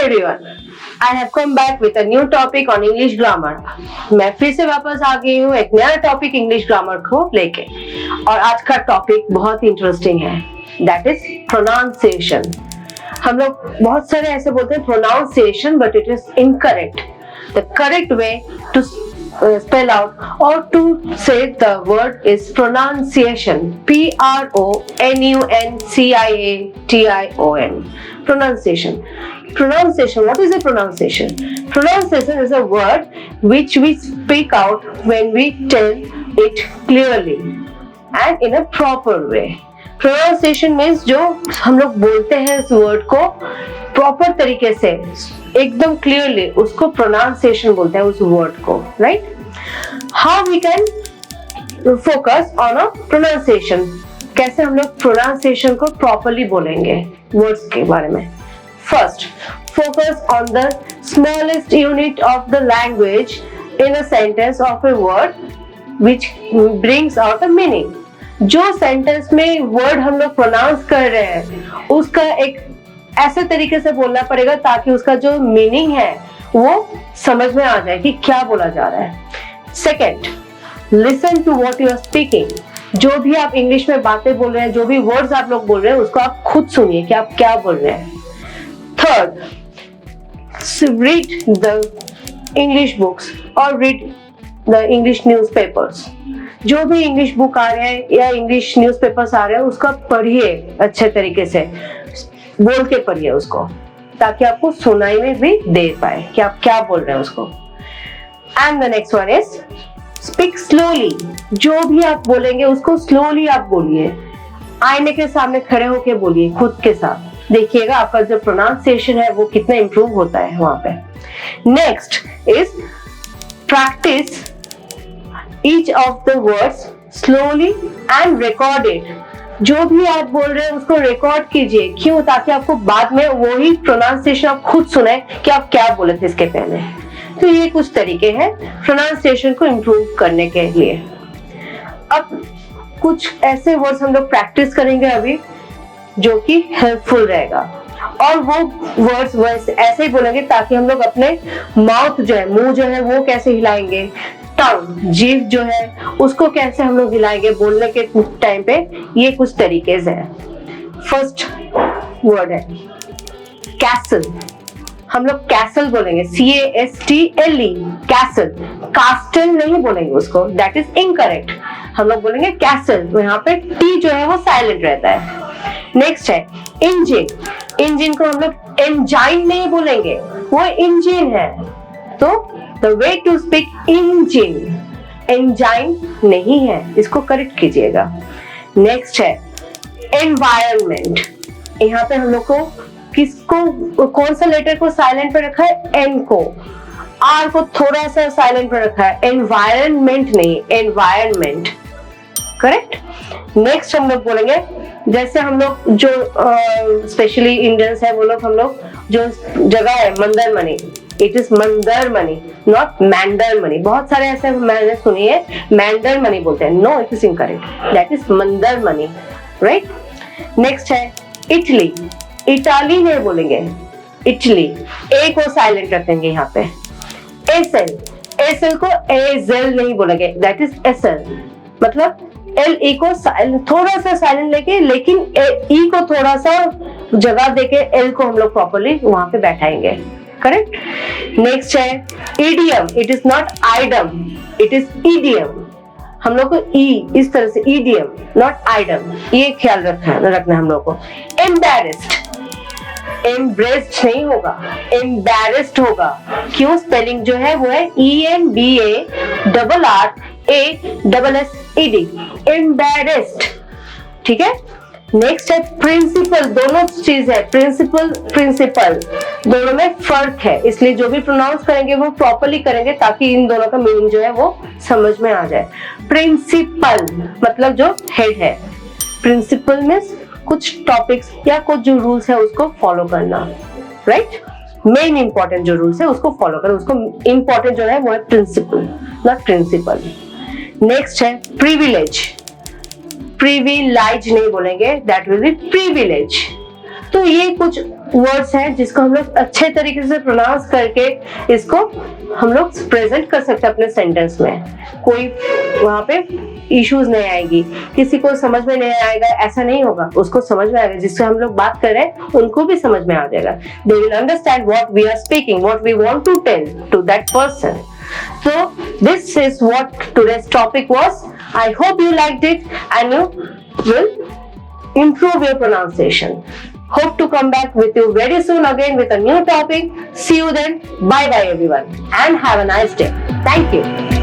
everyone. I have come back with a new topic on English grammar. मैं फिर से वापस आ गई हूँ एक नया टॉपिक इंग्लिश ग्रामर को लेके, और आज का टॉपिक बहुत इंटरेस्टिंग है, दैट इज प्रोनाउंसिएशन. हम लोग बहुत सारे ऐसे बोलते हैं pronunciation, but it is incorrect. The correct way to spell out or to say the word is pronunciation. Pronunciation. Pronunciation. Pronunciation. What is a pronunciation? Pronunciation is a word which we speak out when we tell it clearly and in a proper way. Pronunciation means जो हम लोग बोलते हैं इस word को proper तरीके से, एकदम क्लियरली, उसको प्रोनाउंसिएशन बोलते हैं उस वर्ड को, right? How we can focus on a pronunciation, कैसे हम लोग प्रोनाउंसिएशन को प्रॉपरली बोलेंगे वर्ड्स के बारे में. First, focus on the smallest unit of the language in a sentence of a word which brings out a meaning. जो sentence में वर्ड हम लोग प्रोनाउंस कर रहे हैं उसका एक ऐसे तरीके से बोलना पड़ेगा ताकि उसका जो मीनिंग है वो समझ में आ जाए कि क्या बोला जा रहा है. Second, listen to what you are speaking. जो भी आप इंग्लिश में बातें बोल रहे हैं, जो भी वर्ड्स आप लोग बोल रहे हैं, उसको आप खुद सुनिए कि आप क्या बोल रहे हैं. Third, read the English books और रीड द इंग्लिश न्यूज़पेपर्स. जो भी इंग्लिश बुक आ रहे हैं या इंग्लिश न्यूज़पेपर्स आ रहे हैं उसका पढ़िए अच्छे तरीके से, बोल के पढ़िए उसको, ताकि आपको सुनाई में भी दे पाए कि आप क्या बोल रहे हैं उसको. And the next one is speak slowly. जो भी आप बोलेंगे उसको स्लोली आप बोलिए, आईने के सामने खड़े होके बोलिए खुद के साथ. देखिएगा आपका जो प्रोनाउंसिएशन है वो कितना इंप्रूव होता है वहां पे. Next is practice each of the words slowly and record it. जो भी आप बोल रहे हैं उसको रिकॉर्ड कीजिए. क्यों? ताकि आपको बाद में वही प्रोनाउंसिएशन आप खुद सुने कि आप क्या बोले थे इसके पहले. तो ये कुछ तरीके हैं प्रोनाउंसिएशन को इम्प्रूव करने के लिए. अब कुछ ऐसे वर्ड्स हम लोग प्रैक्टिस करेंगे अभी जो कि हेल्पफुल रहेगा, और वो वर्ड्स वैसे ऐसे ही बोलेंगे ताकि हम लोग अपने माउथ जो है, मुंह जो है वो कैसे हिलाएंगे, टंग, जीभ जो है उसको कैसे हम लोग हिलाएंगे बोलने के टाइम पे. ये कुछ तरीके हैं. फर्स्ट वर्ड है कैसल. हम लोग कैसल बोलेंगे, CASTLE, कैसल. कास्टल नहीं बोलेंगे उसको, दैट इज इनकरेक्ट. हम लोग बोलेंगे कैसल. यहाँ पे टी जो है वो साइलेंट रहता है. नेक्स्ट है इंजन. इंजन को हम लोग एंजाइन नहीं बोलेंगे, वो इंजन है. तो The way to speak engine, engine नहीं है, इसको करेक्ट कीजिएगा. नेक्स्ट है environment. यहाँ पे हम लोग को किसको, कौन सा लेटर को साइलेंट पे रखा है? N को. R को थोड़ा सा साइलेंट पे रखा है. environment नहीं, environment. करेक्ट. नेक्स्ट हम लोग बोलेंगे, जैसे हम लोग जो स्पेशली इंडियंस है वो लोग, हम लोग जो जगह है Mandarmani, it is Mandarmani, not Mandermani. बहुत सारे ऐसे मैंने सुनी है मैंडरमनी बोलते हैं. No, it is incorrect, that is Mandarmani, right. Next है इटली. इटाली नहीं बोलेंगे, इटली. ए को साइलेंट रखेंगे यहाँ पे. एसएल. एसएल को एजेल नहीं बोलेंगे, दैट इज एसएल. मतलब LE को थोड़ा सा साइलेंट लेके, लेकिन E को थोड़ा सा जगह देके L को हम लोग प्रॉपरली वहां पे बैठाएंगे. करेक्ट. नेक्स्ट है idiom. It is not idem, it is idiom. हम लोग को E इस तरह से, इडियम नॉट आइडम, ये ख्याल रखना हम लोग को. एम्बैरेस्ड. एम्ब्रेस्ड नहीं होगा, एम्बैरेस्ड होगा. क्यों? स्पेलिंग जो है वो है EMBARRASSED, एम्बैरेस्ड. ठीक है. नेक्स्ट है प्रिंसिपल. दोनों चीज है, प्रिंसिपल प्रिंसिपल, दोनों में फर्क है, इसलिए जो भी प्रोनाउंस करेंगे वो प्रॉपरली करेंगे ताकि इन दोनों का मीनिंग जो है वो समझ में आ जाए. प्रिंसिपल मतलब जो हेड है, प्रिंसिपल मींस कुछ टॉपिक्स या कुछ जो रूल्स है उसको फॉलो करना, राइट. मेन इंपॉर्टेंट जो रूल्स है उसको फॉलो करो, उसको इंपॉर्टेंट जो है वो है प्रिंसिपल, नॉट प्रिंसिपल. नेक्स्ट है प्रिविलेज. प्रिविलेज नहीं बोलेंगे, दैट विल बी प्रिविलेज. तो ये कुछ वर्ड्स हैं जिसको हम लोग अच्छे तरीके से प्रोनाउंस करके इसको हम लोग प्रेजेंट कर सकते हैं अपने सेंटेंस में। कोई वहां पे इश्यूज नहीं आएगी, किसी को समझ में नहीं आएगा ऐसा नहीं होगा, उसको समझ में आएगा, जिससे हम लोग बात कर रहे हैं उनको भी समझ में आ जाएगा। They will understand what we are speaking, what we want to tell to that person. So this is what today's topic was. I hope you liked it and you will improve your pronunciation. Hope to come back with you very soon again with a new topic. See you then. Bye bye everyone and have a nice day. Thank you.